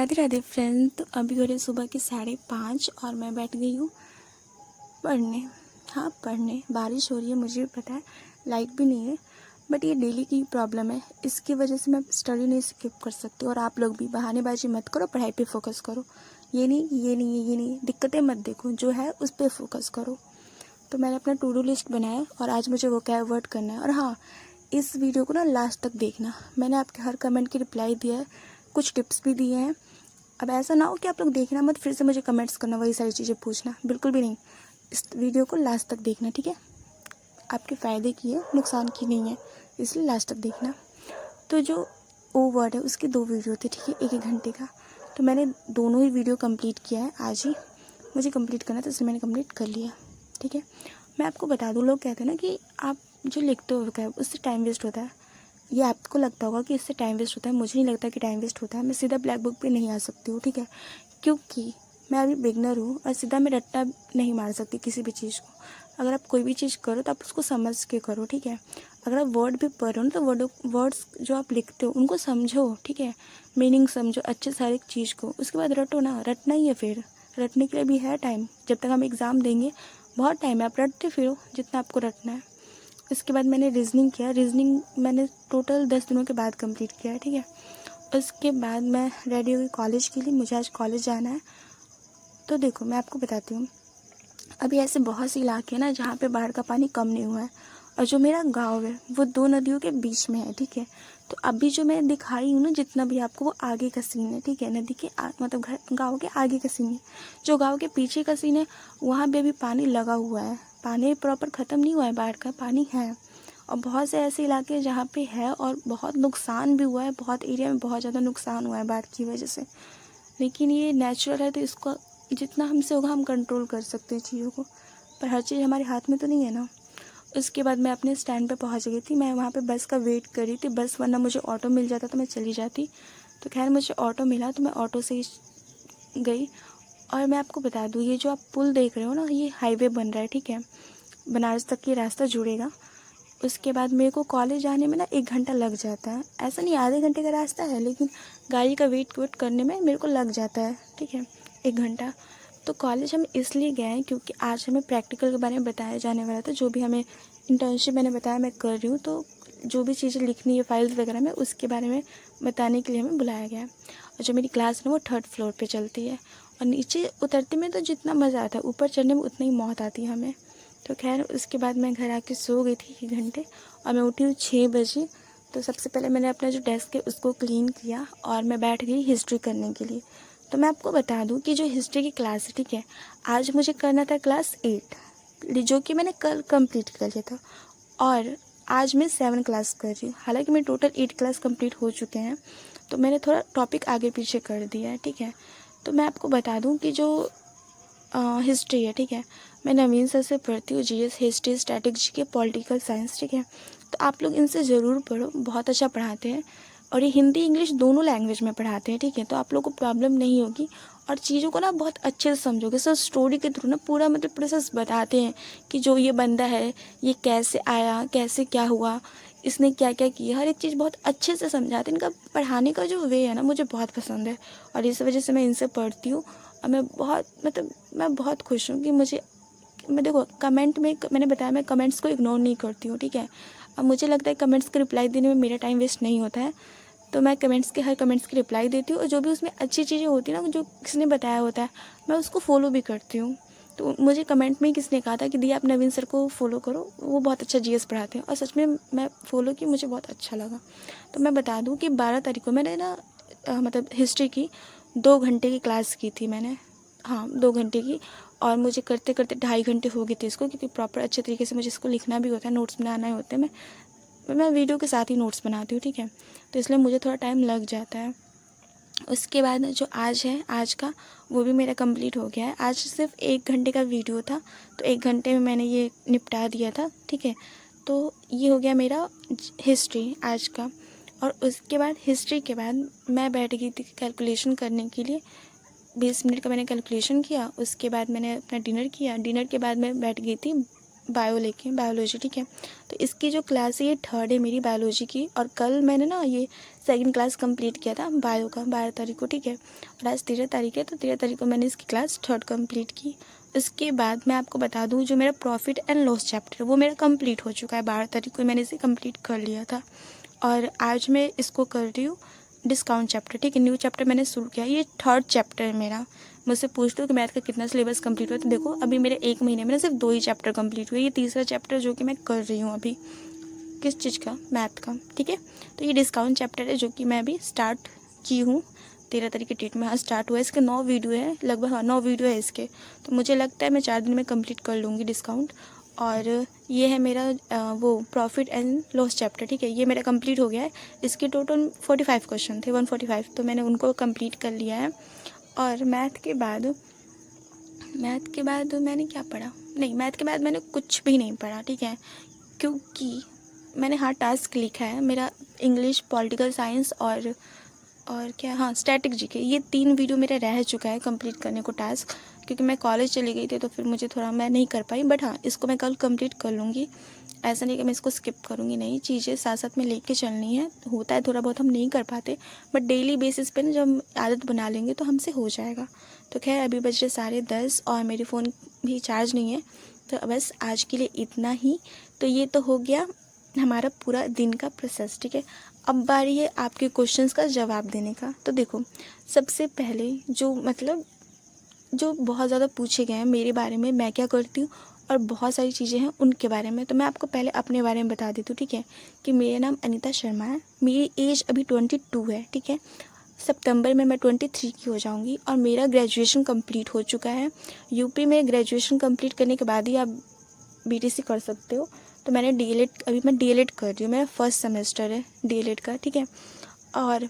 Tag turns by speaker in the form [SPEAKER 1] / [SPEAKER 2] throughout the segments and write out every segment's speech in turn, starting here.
[SPEAKER 1] Radhe Radhe friend. तो अभी हो रहे सुबह के 5:30 और मैं बैठ गई हूँ पढ़ने। हाँ, पढ़ने। बारिश हो रही है, मुझे भी पता है, लाइट भी नहीं है, बट ये डेली की प्रॉब्लम है। इसकी वजह से मैं स्टडी नहीं स्किप कर सकती। और आप लोग भी बहानेबाजी मत करो, पढ़ाई पे फोकस करो। ये नहीं दिक्कतें मत देखो, जो है उस पर फोकस करो। तो मैंने अपना टू डू लिस्ट बनाया और आज मुझे वो क्या वर्ड करना है। और हाँ, इस वीडियो को ना लास्ट तक देखना। मैंने आपके हर कमेंट की रिप्लाई दिया है, कुछ टिप्स भी दिए हैं। अब ऐसा ना हो कि आप लोग देखना मत फिर से मुझे कमेंट्स करना, वही सारी चीज़ें पूछना, बिल्कुल भी नहीं। इस वीडियो को लास्ट तक देखना, ठीक है। आपके फ़ायदे की है, नुकसान की नहीं है, इसलिए लास्ट तक देखना। तो जो ओ वर्ड है उसके 2 वीडियो थे, ठीक है, 1-1 घंटे का। तो मैंने दोनों ही वीडियो कंप्लीट किया है आज ही। मुझे कंप्लीट करना था, इसलिए मैंने कंप्लीट कर लिया, ठीक है। मैं आपको बता दूँ, लोग कहते हैं ना कि आप जो लिखते हो क्या उससे टाइम वेस्ट होता है। ये आपको लगता होगा कि इससे टाइम वेस्ट होता है, मुझे नहीं लगता कि टाइम वेस्ट होता है। मैं सीधा ब्लैक बुक पे नहीं आ सकती हूँ, ठीक है, क्योंकि मैं अभी बिगनर हूँ और सीधा मैं रट्टा नहीं मार सकती किसी भी चीज़ को। अगर आप कोई भी चीज़ करो तो आप उसको समझ के करो, ठीक है। अगर आप वर्ड भी पढ़ रहे हो ना तो वर्ड्स जो आप लिखते हो उनको समझो, ठीक है, मीनिंग समझो अच्छे से हर एक चीज़ को, उसके बाद रटो ना। रटना ही है, फिर रटने के लिए भी है टाइम। जब तक हम एग्ज़ाम देंगे बहुत टाइम है, आप रटते फिरो जितना आपको रटना है। इसके बाद मैंने रीजनिंग किया। रीजनिंग मैंने टोटल 10 दिनों के बाद कंप्लीट किया है, ठीक है। उसके बाद मैं रेडी हुई कॉलेज के लिए, मुझे आज कॉलेज जाना है। तो देखो मैं आपको बताती हूँ, अभी ऐसे बहुत से इलाके हैं ना जहाँ पे बाढ़ का पानी कम नहीं हुआ है। और जो मेरा गांव है वो 2 नदियों के बीच में है, ठीक है। तो अभी जो मैं दिखाई हूँ ना जितना भी आपको, वो आगे का सीन है, ठीक है। नदी के मतलब घर गाँव के आगे का सीन है। जो गाँव के पीछे का सीन है वहाँ पे अभी पानी लगा हुआ है। पानी प्रॉपर ख़त्म नहीं हुआ है, बाढ़ का पानी है। और बहुत से ऐसे इलाके हैं जहाँ पे है और बहुत नुकसान भी हुआ है, बहुत एरिया में बहुत ज़्यादा नुकसान हुआ है बाढ़ की वजह से। लेकिन ये नेचुरल है, तो इसको जितना हमसे होगा हम कंट्रोल कर सकते हैं चीज़ों को, पर हर चीज़ हमारे हाथ में तो नहीं है ना। उसके बाद मैं अपने स्टैंड पे पहुंच गई थी। मैं वहाँ पे बस का वेट कर रही थी, बस वरना मुझे ऑटो मिल जाता तो मैं चली जाती। तो खैर मुझे ऑटो मिला तो मैं ऑटो से ही गई। और मैं आपको बता दूँ, ये जो आप पुल देख रहे हो ना, ये हाईवे बन रहा है, ठीक है। बनारस तक ये रास्ता जुड़ेगा। उसके बाद मेरे को कॉलेज जाने में ना 1 घंटा लग जाता है। ऐसा नहीं आधे घंटे का रास्ता है, लेकिन गाड़ी का वेट करने में मेरे को लग जाता है, ठीक है, 1 घंटा। तो कॉलेज हम इसलिए गए हैं क्योंकि आज हमें प्रैक्टिकल के बारे में बताया जाने वाला था। जो भी हमें इंटर्नशिप मैंने बताया मैं कर रही हूँ, तो जो भी चीज़ें लिखनी है फाइल्स वगैरह में, उसके बारे में बताने के लिए हमें बुलाया गया है। और जो मेरी क्लास है वो 3rd फ्लोर पर चलती है। और नीचे उतरते में तो जितना मज़ा आता है, ऊपर चढ़ने में उतनी ही मौत आती है हमें। तो खैर उसके बाद मैं घर आके सो गई थी 1 घंटे और मैं उठी हूँ 6 बजे। तो सबसे पहले मैंने अपना जो डेस्क है उसको क्लीन किया और मैं बैठ गई हिस्ट्री करने के लिए। तो मैं आपको बता दूं कि जो हिस्ट्री की क्लास है, ठीक है, आज मुझे करना था क्लास 8, जो कि मैंने कल कंप्लीट कर लिया था। और आज मैं 7 क्लास कर रही हूँ। हालांकि मेरे टोटल 8 क्लास कंप्लीट हो चुके हैं, तो मैंने थोड़ा टॉपिक आगे पीछे कर दिया है, ठीक है। तो मैं आपको बता दूँ कि जो हिस्ट्री है, ठीक है, मैं नवीन सर से पढ़ती हूँ, जीएस, हिस्ट्री, स्ट्रैटेजी के, पॉलिटिकल साइंस, ठीक है। तो आप लोग इनसे ज़रूर पढ़ो, बहुत अच्छा पढ़ाते हैं। और ये हिंदी इंग्लिश दोनों लैंग्वेज में पढ़ाते हैं, ठीक है। तो आप लोग को प्रॉब्लम नहीं होगी और चीज़ों को ना बहुत अच्छे से समझोगे। सर स्टोरी के थ्रू ना पूरा मतलब प्रोसेस बताते हैं कि जो ये बंदा है ये कैसे आया, कैसे क्या हुआ, इसने क्या क्या किया, हर एक चीज़ बहुत अच्छे से समझाते हैं। इनका पढ़ाने का जो वे है ना मुझे बहुत पसंद है और इस वजह से मैं इनसे पढ़ती हूँ। और मैं बहुत खुश हूँ कि मैं देखो कमेंट में मैंने बताया मैं कमेंट्स को इग्नोर नहीं करती हूँ, ठीक है। अब मुझे लगता है कमेंट्स के रिप्लाई देने में मेरा टाइम वेस्ट नहीं होता है, तो मैं हर कमेंट्स की रिप्लाई देती हूँ। और जो भी उसमें अच्छी चीज़ें होती हैं ना, जो किसने बताया होता है, मैं उसको फॉलो भी करती हूँ। तो मुझे कमेंट में ही किसने कहा था कि दी आप नवीन सर को फॉलो करो, वो बहुत अच्छा जीएस पढ़ाते हैं। और सच में मैं फॉलो की, मुझे बहुत अच्छा लगा। तो मैं बता दूँ कि 12 तारीख को मैंने ना मतलब हिस्ट्री की 2 घंटे की क्लास की थी मैंने। हाँ, 2 घंटे की। और मुझे करते करते 2.5 घंटे हो गए थे इसको, क्योंकि प्रॉपर अच्छे तरीके से मुझे इसको लिखना भी होता है, नोट्स बनाना होते हैं। मैं वीडियो के साथ ही नोट्स बनाती हूँ, ठीक है। तो इसलिए मुझे थोड़ा टाइम लग जाता है। उसके बाद जो आज है, आज का वो भी मेरा कंप्लीट हो गया है। आज सिर्फ 1 घंटे का वीडियो था, तो 1 घंटे में मैंने ये निपटा दिया था, ठीक है। तो ये हो गया मेरा हिस्ट्री आज का। और उसके बाद हिस्ट्री के बाद मैं बैठ गई थी कैलकुलेशन करने के लिए। 20 मिनट का मैंने कैलकुलेशन किया। उसके बाद मैंने अपना डिनर किया। डिनर के बाद मैं बैठ गई थी बायो लेके, बायोलॉजी, ठीक है। तो इसकी जो क्लास है ये 3rd है मेरी बायोलॉजी की, और कल मैंने ना ये 2nd क्लास कंप्लीट किया था बायो का 12 तारीख को, ठीक है। और आज 13 तारीख है, तो 13 तारीख को मैंने इसकी क्लास 3rd कंप्लीट की। उसके बाद मैं आपको बता दूं, जो मेरा प्रॉफिट एंड लॉस चैप्टर वो मेरा कंप्लीट हो चुका है। 12 तारीख को मैंने इसे कंप्लीट कर लिया था, और आज मैं इसको कर रही हूँ डिस्काउंट चैप्टर, ठीक है। न्यू चैप्टर मैंने शुरू किया, ये 3rd चैप्टर है मेरा। मुझसे पूछ लो कि मैथ का कितना सिलेबस कंप्लीट हुआ, तो देखो अभी मेरे 1 महीने में सिर्फ 2 ही चैप्टर कंप्लीट हुए। ये 3रा चैप्टर जो कि मैं कर रही हूँ अभी, किस चीज़ का, मैथ का, ठीक है। तो ये डिस्काउंट चैप्टर है जो कि मैं अभी स्टार्ट की हूँ 13 तारीख के डेट में। हाँ, स्टार्ट हुआ है। इसके 9 वीडियो है लगभग, हाँ 9 वीडियो है इसके। तो मुझे लगता है मैं 4 दिन में कंप्लीट कर लूँगी डिस्काउंट। और ये है मेरा वो प्रॉफिट एंड लॉस चैप्टर, ठीक है। ये मेरा कंप्लीट हो गया है। इसके टोटल 45 क्वेश्चन थे, 145, तो मैंने उनको कंप्लीट कर लिया है। और मैथ के बाद मैंने क्या पढ़ा, नहीं, मैथ के बाद मैंने कुछ भी नहीं पढ़ा, ठीक है। क्योंकि मैंने हाँ टास्क लिखा है मेरा, इंग्लिश, पॉलिटिकल साइंस और क्या, हाँ स्टैटिक जीके, ये 3 वीडियो मेरा रह चुका है कंप्लीट करने को टास्क। क्योंकि मैं कॉलेज चली गई थी तो फिर मुझे थोड़ा, मैं नहीं कर पाई। बट हाँ, इसको मैं कल कंप्लीट कर लूँगी। ऐसा नहीं कि मैं इसको स्किप करूँगी, नहीं, चीज़ें साथ साथ में लेके चलनी है। होता है थोड़ा बहुत हम नहीं कर पाते, बट डेली बेसिस पे ना जब हम आदत बना लेंगे तो हमसे हो जाएगा। तो खैर अभी बज रहे 10:30 और मेरे फ़ोन भी चार्ज नहीं है, तो बस आज के लिए इतना ही। तो ये तो हो गया हमारा पूरा दिन का प्रोसेस, ठीक है। अब बारी है आपके क्वेश्चंस का जवाब देने का। तो देखो, सबसे पहले जो बहुत ज़्यादा पूछे गए हैं मेरे बारे में, मैं क्या करती हूँ और बहुत सारी चीज़ें हैं उनके बारे में, तो मैं आपको पहले अपने बारे में बता देती हूँ, ठीक है। कि मेरा नाम अनीता शर्मा है, मेरी एज अभी 22 है, ठीक है। सितंबर में मैं 23 की हो जाऊँगी, और मेरा ग्रेजुएशन कंप्लीट हो चुका है। यूपी में ग्रेजुएशन कंप्लीट करने के बाद ही आप बीटीसी कर सकते हो। तो मैंने अभी मैं डीएलएड कर रही हूँ, मेरा 1st सेमेस्टर है डीएलएड का, ठीक है। और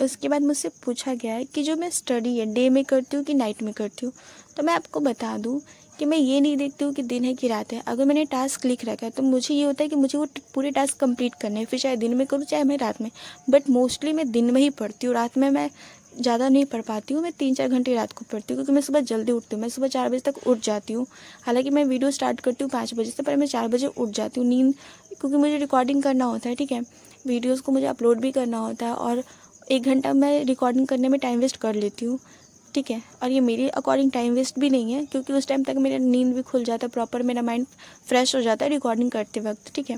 [SPEAKER 1] उसके बाद मुझसे पूछा गया है कि जो मैं स्टडी है डे में करती हूँ कि नाइट में करती हूँ। तो मैं आपको बता दूँ कि मैं ये नहीं देखती हूँ कि दिन है कि रात है। अगर मैंने टास्क लिख रखा है तो मुझे ये होता है कि मुझे वो पूरे टास्क कंप्लीट करने हैं, फिर चाहे दिन में करूँ चाहे मैं रात में। बट मोस्टली मैं दिन में ही पढ़ती हूँ, रात में मैं ज़्यादा नहीं पढ़ पाती हूँ। मैं 3-4 घंटे रात को पढ़ती हूँ, क्योंकि मैं सुबह जल्दी उठती हूँ। मैं सुबह 4 बजे तक उठ जाती हूँ। हालांकि मैं वीडियो स्टार्ट करती हूँ 5 बजे से, पर मैं 4 बजे उठ जाती हूँ। नींद, क्योंकि मुझे रिकॉर्डिंग करना होता है, ठीक है। वीडियोज़ को मुझे अपलोड भी करना होता है, और 1 घंटा मैं रिकॉर्डिंग करने में टाइम वेस्ट कर लेती हूँ, ठीक है। और ये मेरे अकॉर्डिंग टाइम वेस्ट भी नहीं है, क्योंकि उस टाइम तक मेरा नींद भी खुल जाता है, प्रॉपर मेरा माइंड फ्रेश हो जाता है रिकॉर्डिंग करते वक्त, ठीक है।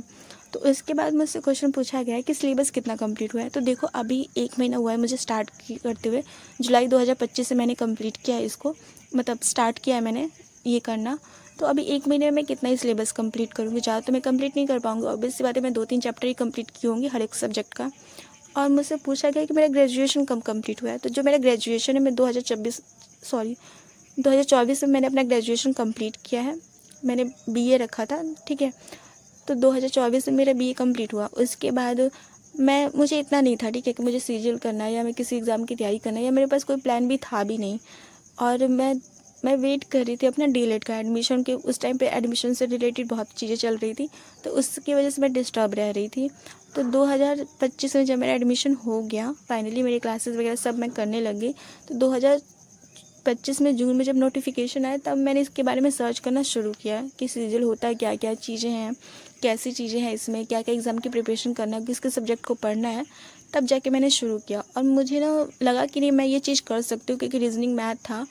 [SPEAKER 1] तो इसके बाद मुझसे क्वेश्चन पूछा गया है कि सिलेबस कितना कंप्लीट हुआ है। तो देखो अभी 1 महीना हुआ है मुझे स्टार्ट करते हुए, जुलाई 2025 से मैंने कंप्लीट किया है इसको, मतलब स्टार्ट किया है मैंने ये करना। तो अभी 1 महीने में मैं कितना ही सिलेबस कंप्लीट करूँगी, ज़्यादा तो मैं कंप्लीट नहीं कर पाऊँगी। ऑब्वियस सी बात है, मैं 2-3 चैप्टर ही कंप्लीट की होंगी हर एक सब्जेक्ट का। और मुझसे पूछा गया कि मेरा ग्रेजुएशन कब कंप्लीट हुआ है। तो जो मेरा ग्रेजुएशन है, मैं 2024 में मैंने अपना ग्रेजुएशन कंप्लीट किया है। मैंने बीए रखा था, ठीक है। तो 2024 में मेरा बीए कंप्लीट हुआ। उसके बाद मुझे इतना नहीं था, ठीक है, कि मुझे सीजीएल करना है या मैं किसी एग्ज़ाम की तैयारी करना है, या मेरे पास कोई प्लान भी था भी नहीं। और मैं वेट कर रही थी अपना डीएलएड का एडमिशन के। उस टाइम पे एडमिशन से रिलेटेड बहुत चीज़ें चल रही थी, तो उसकी वजह से मैं डिस्टर्ब रह रही थी। तो 2025 में जब मेरा एडमिशन हो गया फाइनली, मेरी क्लासेस वगैरह सब मैं करने लग गई। तो 2025 में जून में जब नोटिफिकेशन आया, तब मैंने इसके बारे में सर्च करना शुरू किया कि सीजीएल होता है, क्या क्या चीज़ें हैं, कैसी चीज़ें हैं इसमें, क्या क्या एग्ज़ाम की प्रिपरेशन करना है, किसके सब्जेक्ट को पढ़ना है। तब जाके मैंने शुरू किया, और मुझे ना लगा कि नहीं, मैं ये चीज़ कर सकती हूँ, क्योंकि रीजनिंग मैथ था।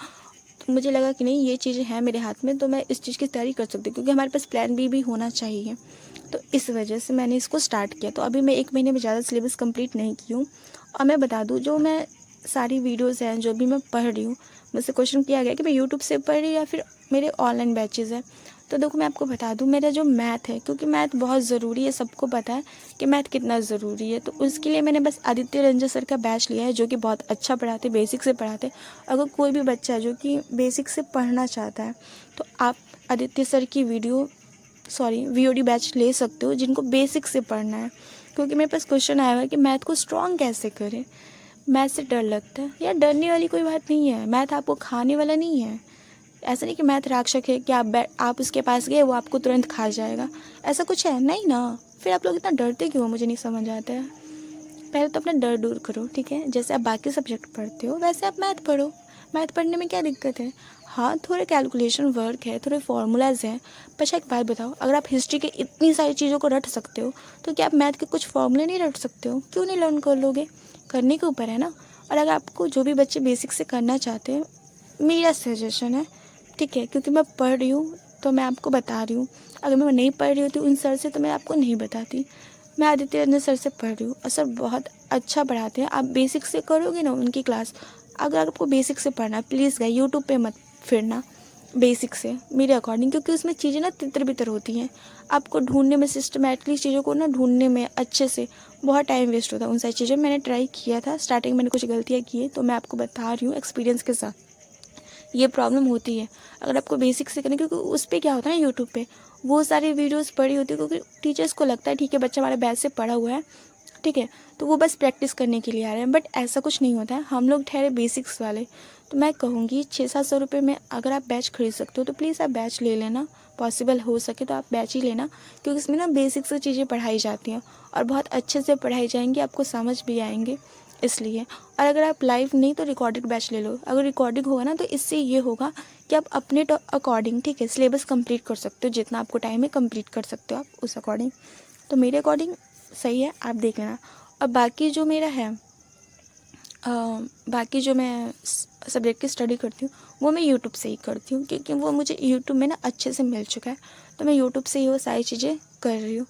[SPEAKER 1] तो मुझे लगा कि नहीं, ये चीज़ें हैं मेरे हाथ में, तो मैं इस चीज़ की तैयारी कर सकती हूँ, क्योंकि हमारे पास प्लान बी भी होना चाहिए। तो इस वजह से मैंने इसको स्टार्ट किया। तो अभी मैं 1 महीने में ज़्यादा सिलेबस कंप्लीट नहीं की हूँ। और मैं बता दूँ, जो मैं सारी वीडियोज़ हैं जो भी मैं पढ़ रही हूँ, मुझसे क्वेश्चन किया गया कि मैं यूट्यूब से पढ़ रही या फिर मेरे ऑनलाइन बैचेज़ हैं। तो देखो मैं आपको बता दूँ, मेरा जो मैथ है, क्योंकि मैथ बहुत ज़रूरी है, सबको पता है कि मैथ कितना ज़रूरी है। तो उसके लिए मैंने बस आदित्य रंजन सर का बैच लिया है, जो कि बहुत अच्छा पढ़ाते, बेसिक से पढ़ाते। अगर कोई भी बच्चा जो कि बेसिक से पढ़ना चाहता है, तो आप आदित्य सर की वीओडी बैच ले सकते हो, जिनको बेसिक से पढ़ना है। क्योंकि मेरे पास क्वेश्चन आया हुआ है कि मैथ को स्ट्रॉन्ग कैसे करें, मैथ से डर लगता है। यार, डरने वाली कोई बात नहीं है, मैथ आपको खाने वाला नहीं है। ऐसा नहीं कि मैथ राक्षस है कि आप उसके पास गए वो आपको तुरंत खा जाएगा, ऐसा कुछ है नहीं ना। फिर आप लोग इतना डरते क्यों, मुझे नहीं समझ आता है। पहले तो अपना डर दूर करो, ठीक है। जैसे आप बाकी सब्जेक्ट पढ़ते हो वैसे आप मैथ पढ़ो। मैथ पढ़ने में क्या दिक्कत है, हाँ थोड़े कैलकुलेशन वर्क है, थोड़े फार्मूलाज हैं, पर एक बात बताओ, अगर आप हिस्ट्री के इतनी सारी चीज़ों को रट सकते हो तो क्या आप मैथ के कुछ फॉर्मूले नहीं रट सकते हो? क्यों नहीं लर्न कर लोगे? करने के ऊपर है ना। और अगर आपको जो भी बच्चे बेसिक से करना चाहते हैं, मेरा सजेशन है, ठीक है, क्योंकि मैं पढ़ रही हूँ तो मैं आपको बता रही हूँ। अगर मैं नहीं पढ़ रही होती उन सर से तो मैं आपको नहीं बताती। मैं आदित्य रंजन सर से पढ़ रही हूँ और सर बहुत अच्छा पढ़ाते हैं। आप बेसिक से करोगे ना उनकी क्लास, अगर आपको बेसिक से पढ़ना है प्लीज़ गए यूट्यूब पे मत फिरना, बेसिक से मेरे अकॉर्डिंग, क्योंकि उसमें चीज़ें ना तितर बितर होती हैं। आपको ढूंढने में, सिस्टमेटिकली चीज़ों को ना ढूंढने में अच्छे से बहुत टाइम वेस्ट होता है। उन सारी चीज़ें मैंने ट्राई किया था, स्टार्टिंग मैंने कुछ गलतियाँ की है तो मैं आपको बता रही हूँ एक्सपीरियंस के साथ, ये प्रॉब्लम होती है। अगर आपको बेसिक से करना, क्योंकि उस पर क्या होता है ना, यूट्यूब पे वो सारी वीडियोस पड़ी होती है, क्योंकि टीचर्स को लगता है ठीक है बच्चा हमारे बैच से पढ़ा हुआ है, ठीक है, तो वो बस प्रैक्टिस करने के लिए आ रहे हैं, बट ऐसा कुछ नहीं होता है। हम लोग ठहरे बेसिक्स वाले। तो मैं कहूँगी 600-700 रुपये में अगर आप बैच खरीद सकते हो तो प्लीज़ आप बैच ले लेना, पॉसिबल हो सके तो आप बैच ही लेना, क्योंकि इसमें ना बेसिक से चीज़ें पढ़ाई जाती हैं और बहुत अच्छे से पढ़ाई जाएंगी, आपको समझ भी आएंगे इसलिए। और अगर आप लाइव नहीं तो रिकॉर्डेड बैच ले लो। अगर रिकॉर्डिंग होगा ना तो इससे ये होगा कि आप अपने अकॉर्डिंग, ठीक है, सिलेबस कंप्लीट कर सकते हो, जितना आपको टाइम है कंप्लीट कर सकते हो आप उस अकॉर्डिंग। तो मेरे अकॉर्डिंग सही है, आप देख लेना। और बाकी जो मेरा है बाकी जो मैं सब्जेक्ट की स्टडी करती हूँ वो मैं यूट्यूब से ही करती हूँ, क्योंकि वो मुझे यूट्यूब में ना अच्छे से मिल चुका है, तो मैं यूट्यूब से ही वो सारी चीज़ें कर रही हूँ।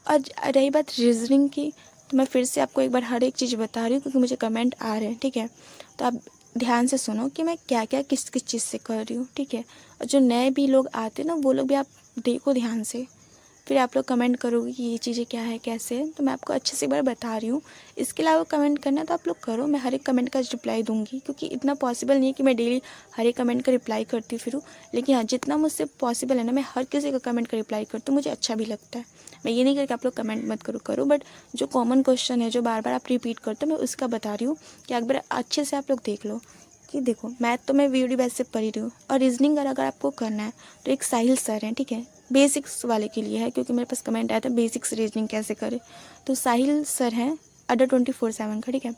[SPEAKER 1] और रही बात रीजनिंग की, तो मैं फिर से आपको एक बार हर एक चीज़ बता रही हूँ, क्योंकि मुझे कमेंट आ रहे हैं, ठीक है। तो आप ध्यान से सुनो कि मैं क्या क्या किस किस चीज़ से कर रही हूँ, ठीक है। और जो नए भी लोग आते हैं ना वो लोग भी आप देखो ध्यान से, फिर आप लोग कमेंट करोगे कि ये चीज़ें क्या है कैसे है, तो मैं आपको अच्छे से एक बार बता रही हूँ। इसके अलावा कमेंट करना है तो आप लोग करो, मैं हर एक कमेंट का रिप्लाई दूंगी, क्योंकि इतना पॉसिबल नहीं है कि मैं डेली हर एक कमेंट का रिप्लाई करती फिरूँ, लेकिन हाँ जितना मुझसे पॉसिबल है ना मैं हर किसी का कमेंट का रिप्लाई करती हूँ, मुझे अच्छा भी लगता है। मैं ये नहीं करके आप लोग कमेंट मत करो, बट जो कॉमन क्वेश्चन है जो बार बार आप रिपीट करते हो मैं उसका बता रही हूँ कि एक बार अच्छे से आप लोग देख लो। कि देखो मैथ तो मैं वीडियो बेस से पढ़ रही हूँ, और रीजनिंग अगर आपको करना है तो एक साहिल सर हैं, ठीक है, बेसिक्स वाले के लिए है, क्योंकि मेरे पास कमेंट आया था बेसिक्स रीजनिंग कैसे करें, तो साहिल सर हैं अडर 24/7 का, ठीक है,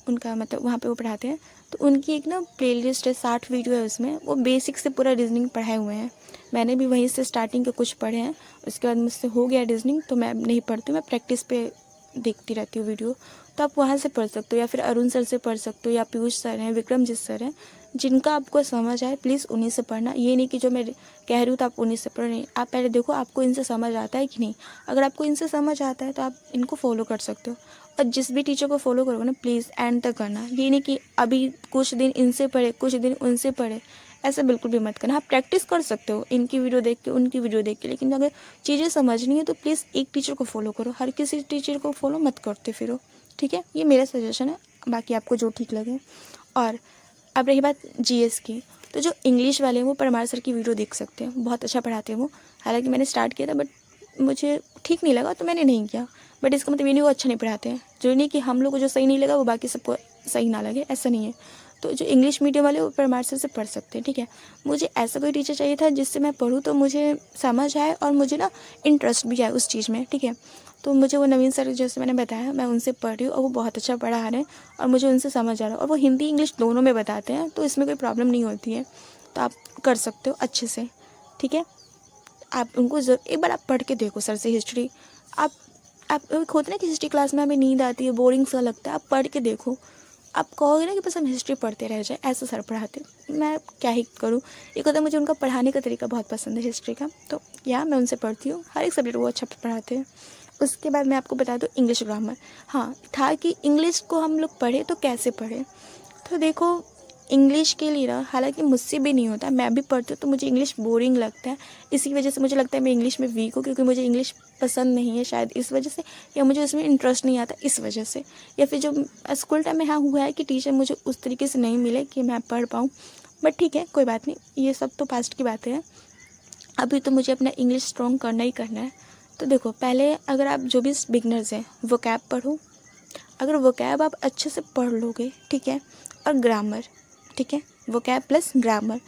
[SPEAKER 1] उनका मतलब वहाँ पे वो पढ़ाते हैं। तो उनकी एक ना प्लेलिस्ट है, 60 वीडियो है उसमें, वो बेसिक से पूरा रीजनिंग पढ़ाए हुए हैं। मैंने भी वहीं से स्टार्टिंग के कुछ पढ़े हैं, उसके बाद मुझसे हो गया रीजनिंग तो मैं नहीं पढ़ती, मैं प्रैक्टिस पे देखती रहती हूँ वीडियो। तो आप वहाँ से पढ़ सकते हो, या फिर अरुण सर से पढ़ सकते हो, या पीयूष सर हैं, विक्रमजीत सर हैं, जिनका आपको समझ आए प्लीज़ उन्हीं से पढ़ना। ये नहीं कि जो मैं कह रही हूँ तो आप उन्हीं से पढ़ नहीं, आप पहले देखो आपको इनसे समझ आता है कि नहीं। अगर आपको इनसे समझ आता है तो आप इनको फॉलो कर सकते हो, और जिस भी टीचर को फॉलो करोगे ना प्लीज़ एंड तक करना। ये नहीं कि अभी कुछ दिन इनसे पढ़े कुछ दिन उनसे पढ़े, ऐसा बिल्कुल भी मत करना। आप प्रैक्टिस कर सकते हो इनकी वीडियो देख के उनकी वीडियो देख के, लेकिन अगर चीज़ें समझनी है तो प्लीज़ एक टीचर को फॉलो करो, हर किसी टीचर को फॉलो मत करते फिरो, ठीक है। ये मेरा सजेशन है, बाकी आपको जो ठीक लगे। और अब रही बात जीएस की, तो जो इंग्लिश वाले हैं वो परमार सर की वीडियो देख सकते हैं, बहुत अच्छा पढ़ाते हैं वो। हालांकि मैंने स्टार्ट किया था बट मुझे ठीक नहीं लगा तो मैंने नहीं किया, बट इसका मतलब ये नहीं वो अच्छा नहीं पढ़ाते हैं, जो नहीं कि हम लोग को जो सही नहीं लगा वो बाकी सबको सही ना लगे, ऐसा नहीं है। तो जो इंग्लिश मीडियम वाले वो परमार सर से पढ़ सकते हैं, ठीक है। मुझे ऐसा कोई टीचर चाहिए था जिससे मैं पढ़ूँ तो मुझे समझ आए और मुझे ना इंटरेस्ट भी आए उस चीज़ में, ठीक है। तो मुझे वो नवीन सर जैसे मैंने बताया मैं उनसे पढ़ रही हूँ और वो बहुत अच्छा पढ़ा रहे हैं और मुझे उनसे समझ आ रहा है, और वो हिंदी इंग्लिश दोनों में बताते हैं, तो इसमें कोई प्रॉब्लम नहीं होती है। तो आप कर सकते हो अच्छे से, ठीक है। आप उनको एक बार आप पढ़ के देखो सर से हिस्ट्री। आप एक होता है ना कि हिस्ट्री क्लास में हमें नींद आती है, बोरिंग सा लगता है, आप पढ़ के देखो, आप कहोगे ना कि बस हम हिस्ट्री पढ़ते रह जाए, ऐसा सर पढ़ाते। मैं क्या ही करूँ, एक होता है मुझे उनका पढ़ाने का तरीका बहुत पसंद है हिस्ट्री का, तो या मैं उनसे पढ़ती हूँ, हर एक सब्जेक्ट वो अच्छा पढ़ाते हैं। उसके बाद मैं आपको बता दूँ इंग्लिश ग्रामर। हाँ था कि इंग्लिश को हम लोग पढ़े तो कैसे पढ़े, तो देखो इंग्लिश के लिए ना, हालांकि मुझसे भी नहीं होता, मैं भी पढ़ती हूँ तो मुझे इंग्लिश बोरिंग लगता है, इसी वजह से मुझे लगता है मैं इंग्लिश में वीक हूँ, क्योंकि मुझे इंग्लिश पसंद नहीं है शायद इस वजह से, या मुझे उसमें इंटरेस्ट नहीं आता इस वजह से, या फिर जो स्कूल टाइम में हाँ हुआ है कि टीचर मुझे उस तरीके से नहीं मिले कि मैं पढ़ पाऊँ, बट ठीक है कोई बात नहीं, ये सब तो पास्ट की बातें हैं। अभी तो मुझे अपना इंग्लिश स्ट्रॉन्ग करना ही करना है। तो देखो पहले अगर आप जो भी बिगनर्स हैं वो कैब पढ़ो, अगर वो कैब आप अच्छे से पढ़ लोगे, ठीक है, और ग्रामर, ठीक है, वो कैब प्लस ग्रामर,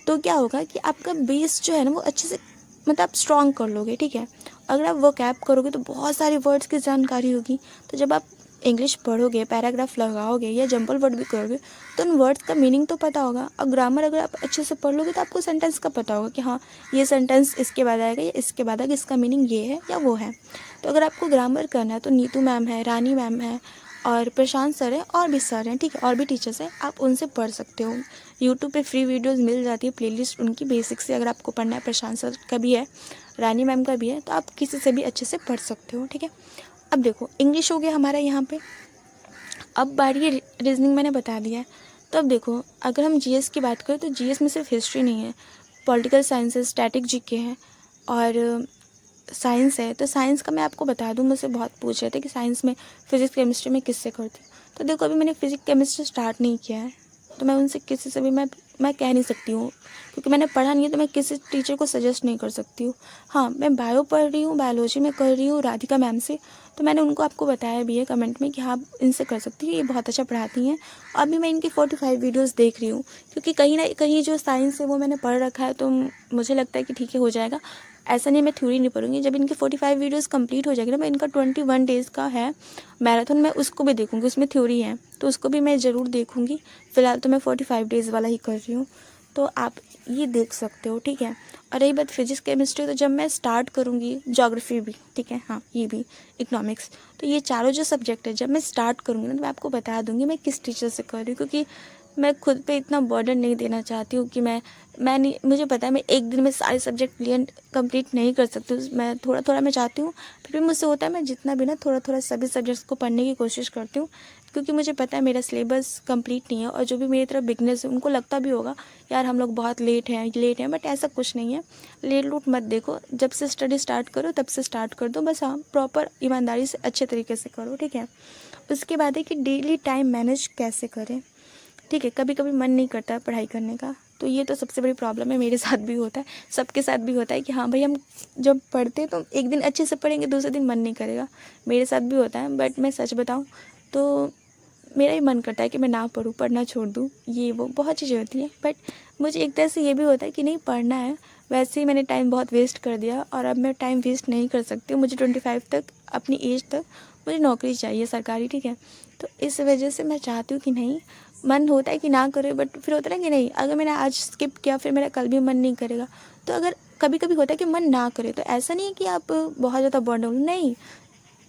[SPEAKER 1] तो क्या होगा कि आपका बेस जो है ना वो अच्छे से मतलब आप स्ट्रॉन्ग कर लोगे, ठीक है। अगर आप वो कैब करोगे तो बहुत सारे वर्ड्स की जानकारी होगी, तो जब आप इंग्लिश पढ़ोगे, पैराग्राफ लगाओगे या जंपल वर्ड भी करोगे तो उन वर्ड्स का मीनिंग तो पता होगा। और ग्रामर अगर आप अच्छे से पढ़ लोगे तो आपको सेंटेंस का पता होगा कि हाँ ये सेंटेंस इसके बाद आएगा या इसके बाद आएगा, इसका मीनिंग ये है या वो है। तो अगर आपको ग्रामर करना है तो नीतू मैम है, रानी मैम है और प्रशांत सर है और भी सर हैं, ठीक है, और भी टीचर्स हैं, आप उनसे पढ़ सकते हो। यूट्यूब पे फ्री वीडियोस मिल जाती है, प्लेलिस्ट उनकी बेसिक से अगर आपको पढ़ना है, प्रशांत सर का भी है, रानी मैम का भी है, तो आप किसी से भी अच्छे से पढ़ सकते हो, ठीक है। अब देखो इंग्लिश हो गया हमारा यहाँ पे। अब बारी है रीजनिंग, मैंने बता दिया है। तो अब देखो अगर हम जीएस की बात करें तो जीएस में सिर्फ हिस्ट्री नहीं है, पॉलिटिकल साइंस है, स्टैटिक जीके है और साइंस है। तो साइंस का मैं आपको बता दूं, मुझसे बहुत पूछ रहे थे कि साइंस में फिजिक्स केमिस्ट्री में किससे करती हूँ। तो देखो अभी मैंने फिजिक्स केमिस्ट्री स्टार्ट नहीं किया है, तो मैं उनसे किसी से भी मैं कह नहीं सकती हूँ क्योंकि मैंने पढ़ा नहीं है, तो मैं किसी टीचर को सजेस्ट नहीं कर सकती हूँ। हाँ मैं बायो पढ़ रही हूँ, बायोलॉजी में कर रही हूँ राधिका मैम से, तो मैंने उनको आपको बताया भी है कमेंट में कि हाँ इनसे कर सकती हूँ, ये बहुत अच्छा पढ़ाती हैं। अभी मैं इनकी 45 वीडियोस देख रही हूँ क्योंकि कहीं ना कहीं जो साइंस है वो मैंने पढ़ रखा है, तो मुझे लगता है कि ठीक है हो जाएगा। ऐसा नहीं मैं थ्योरी नहीं पढ़ूंगी, जब इनकी 45 वीडियोस कंप्लीट हो जाएगी ना, मैं इनका 21 डेज़ का है मैराथन, मैं उसको भी देखूंगी, उसमें थ्योरी है तो उसको भी मैं ज़रूर देखूंगी। फ़िलहाल तो मैं 45 डेज़ वाला ही कर रही हूँ, तो आप ये देख सकते हो, ठीक है। और रही बात फिजिक्स केमिस्ट्री, तो जब मैं स्टार्ट करूँगी, ज्योग्राफी भी, ठीक है, हाँ ये भी, इकोनॉमिक्स, तो ये चारों जो सब्जेक्ट है जब मैं स्टार्ट करूँगी ना तो मैं आपको बता दूँगी मैं किस टीचर से कर रही हूँ, क्योंकि मैं खुद पे इतना बर्डन नहीं देना चाहती हूँ कि मैं नहीं, मुझे पता है मैं एक दिन में सारे सब्जेक्ट क्लियर कंप्लीट नहीं कर सकती हूँ, मैं थोड़ा थोड़ा मैं चाहती हूँ, फिर भी मुझसे होता है मैं जितना भी ना थोड़ा थोड़ा सभी सब्जेक्ट्स को पढ़ने की कोशिश करती हूँ, क्योंकि मुझे पता है मेरा सिलेबस कंप्लीट नहीं है। और जो भी मेरी तरफ बिगनर्स है उनको लगता भी होगा यार हम लोग बहुत लेट हैं, बट ऐसा कुछ नहीं है। लेट लूट मत देखो, जब से स्टडी स्टार्ट करो तब से स्टार्ट कर दो, बस हाँ प्रॉपर ईमानदारी से अच्छे तरीके से करो, ठीक है। उसके बाद है कि डेली टाइम मैनेज कैसे करें, ठीक है। कभी कभी मन नहीं करता पढ़ाई करने का, तो ये तो सबसे बड़ी प्रॉब्लम है, मेरे साथ भी होता है, सबके साथ भी होता है कि हाँ भाई हम जब पढ़ते हैं तो एक दिन अच्छे से पढ़ेंगे, दूसरे दिन मन नहीं करेगा, मेरे साथ भी होता है। बट मैं सच बताऊँ तो मेरा ही मन करता है कि मैं ना पढूँ, पढ़ना छोड़ दूँ, ये वो बहुत चीज़ें होती हैं। बट मुझे एक तरह से ये भी होता है कि नहीं पढ़ना है, वैसे ही मैंने टाइम बहुत वेस्ट कर दिया और अब मैं टाइम वेस्ट नहीं कर सकती हूँ। मुझे 25 तक, अपनी एज तक मुझे नौकरी चाहिए सरकारी, ठीक है। तो इस वजह से मैं चाहती हूँ कि नहीं, मन होता है कि ना करे, बट फिर होता है ना कि नहीं अगर मैंने आज स्किप किया फिर मेरा कल भी मन नहीं करेगा। तो अगर कभी कभी होता है कि मन ना करे, तो ऐसा नहीं है कि आप बहुत ज़्यादा बर्न हो, नहीं,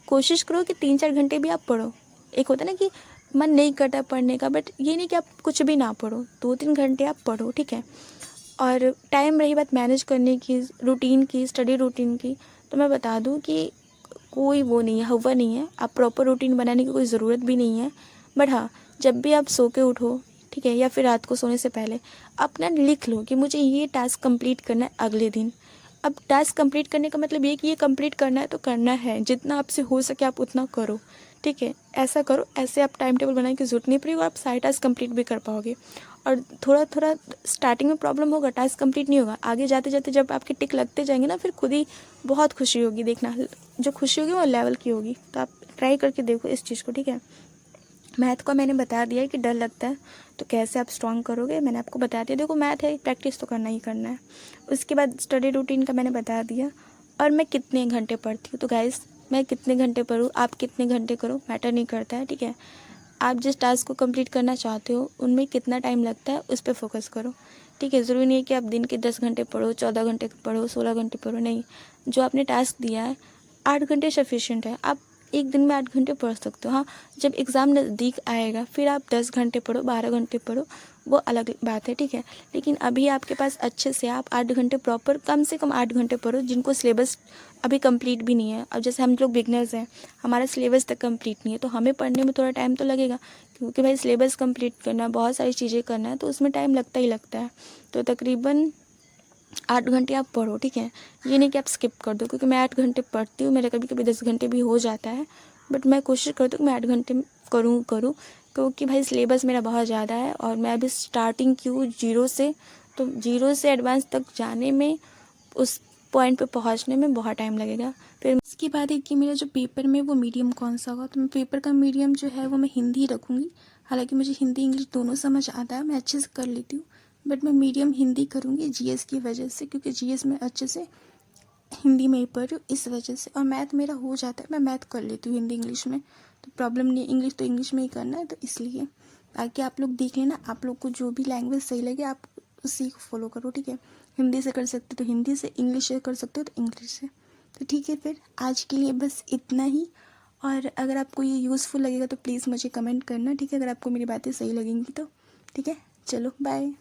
[SPEAKER 1] कोशिश करो कि 3-4 घंटे भी आप पढ़ो। एक होता है ना कि मन नहीं करता पढ़ने का, बट ये नहीं कि आप कुछ भी ना पढ़ो, 2-3 घंटे आप पढ़ो, ठीक है। और टाइम, रही बात मैनेज करने की, रूटीन की, स्टडी रूटीन की, तो मैं बता दूं कि कोई वो नहीं है, हवा नहीं है, आप प्रॉपर रूटीन बनाने की कोई ज़रूरत भी नहीं है। बट हाँ जब भी आप सो के उठो, ठीक है, या फिर रात को सोने से पहले अपना लिख लो कि मुझे ये टास्क कंप्लीट करना है अगले दिन। अब टास्क कंप्लीट करने का मतलब ये कि ये कंप्लीट करना है तो करना है, जितना आपसे हो सके आप उतना करो, ठीक है। ऐसा करो, ऐसे आप टाइम टेबल बनाने की जरूरत नहीं पड़ेगी और आप सारे टास्क कंप्लीट भी कर पाओगे। और थोड़ा थोड़ा स्टार्टिंग में प्रॉब्लम होगा, टास्क कंप्लीट नहीं होगा, आगे जाते जाते जब आपके टिक लगते जाएंगे ना, फिर खुद ही बहुत खुशी होगी, देखना जो खुशी होगी वो लेवल की होगी। तो आप ट्राई करके देखो इस चीज़ को, ठीक है। मैथ का मैंने बता दिया है कि डर लगता है, तो कैसे आप स्ट्रॉन्ग करोगे मैंने आपको बता दिया। देखो मैथ है, प्रैक्टिस तो करना ही करना है। उसके बाद स्टडी रूटीन का मैंने बता दिया, और मैं कितने घंटे पढ़ती हूँ। तो गाइस मैं कितने घंटे पढूँ, आप कितने घंटे करो, मैटर नहीं करता है, ठीक है। आप जिस टास्क को कंप्लीट करना चाहते हो उनमें कितना टाइम लगता है उस पर फोकस करो, ठीक है। ज़रूरी नहीं है कि आप दिन के 10 घंटे पढ़ो, 14 घंटे पढ़ो, 16 घंटे पढ़ो, नहीं। जो आपने टास्क दिया है 8 घंटे सफिशिएंट है, आप एक दिन में 8 घंटे पढ़ सकते हो। हाँ जब एग्ज़ाम नज़दीक आएगा फिर आप 10 घंटे पढ़ो, 12 घंटे पढ़ो, वो अलग बात है, ठीक है। लेकिन अभी आपके पास अच्छे से आप 8 घंटे प्रॉपर, कम से कम 8 घंटे पढ़ो, जिनको सिलेबस अभी कंप्लीट भी नहीं है। अब जैसे हम लोग बिगनर्स हैं, हमारा सिलेबस तक कंप्लीट नहीं है, तो हमें पढ़ने में थोड़ा टाइम तो लगेगा, क्योंकि भाई सिलेबस कंप्लीट करना, बहुत सारी चीज़ें करना है, तो उसमें टाइम लगता ही लगता है। तो तकरीबन 8 घंटे आप पढ़ो, ठीक है। ये नहीं कि आप स्किप कर दो, क्योंकि मैं 8 घंटे पढ़ती हूँ, मेरा कभी कभी 10 घंटे भी हो जाता है, बट मैं कोशिश करती हूँ कि मैं 8 घंटे करूँ, क्योंकि भाई सिलेबस मेरा बहुत ज़्यादा है और मैं अभी स्टार्टिंग की हूँ जीरो से, तो जीरो से एडवांस तक जाने में, उस पॉइंट पे पहुंचने में बहुत टाइम लगेगा। फिर इसके बाद है कि मेरा जो पेपर में वो मीडियम कौन सा होगा, तो मैं पेपर का मीडियम जो है वो मैं हिंदी रखूँगी। हालांकि मुझे हिंदी इंग्लिश दोनों समझ आता है, मैं अच्छे से कर लेती हूँ, बट मैं मीडियम हिंदी करूँगी जीएस की वजह से, क्योंकि जीएस में अच्छे से हिंदी में ही पढ़ रही हूँ इस वजह से। और मैथ मेरा हो जाता है, मैं मैथ कर लेती हूँ हिंदी इंग्लिश में, तो प्रॉब्लम नहीं है, इंग्लिश तो इंग्लिश में ही करना है, तो इसलिए ताकि आप लोग देख लेना, आप लोग को जो भी लैंग्वेज सही लगे आप उसी को फॉलो करो, ठीक है। हिंदी से कर सकते हो तो हिंदी से, इंग्लिश से कर सकते हो तो इंग्लिश से। तो ठीक है, फिर आज के लिए बस इतना ही। और अगर आपको ये यूज़फुल लगेगा तो प्लीज़ मुझे कमेंट करना, ठीक है, अगर आपको मेरी बातें सही लगेंगी तो। ठीक है, चलो बाय।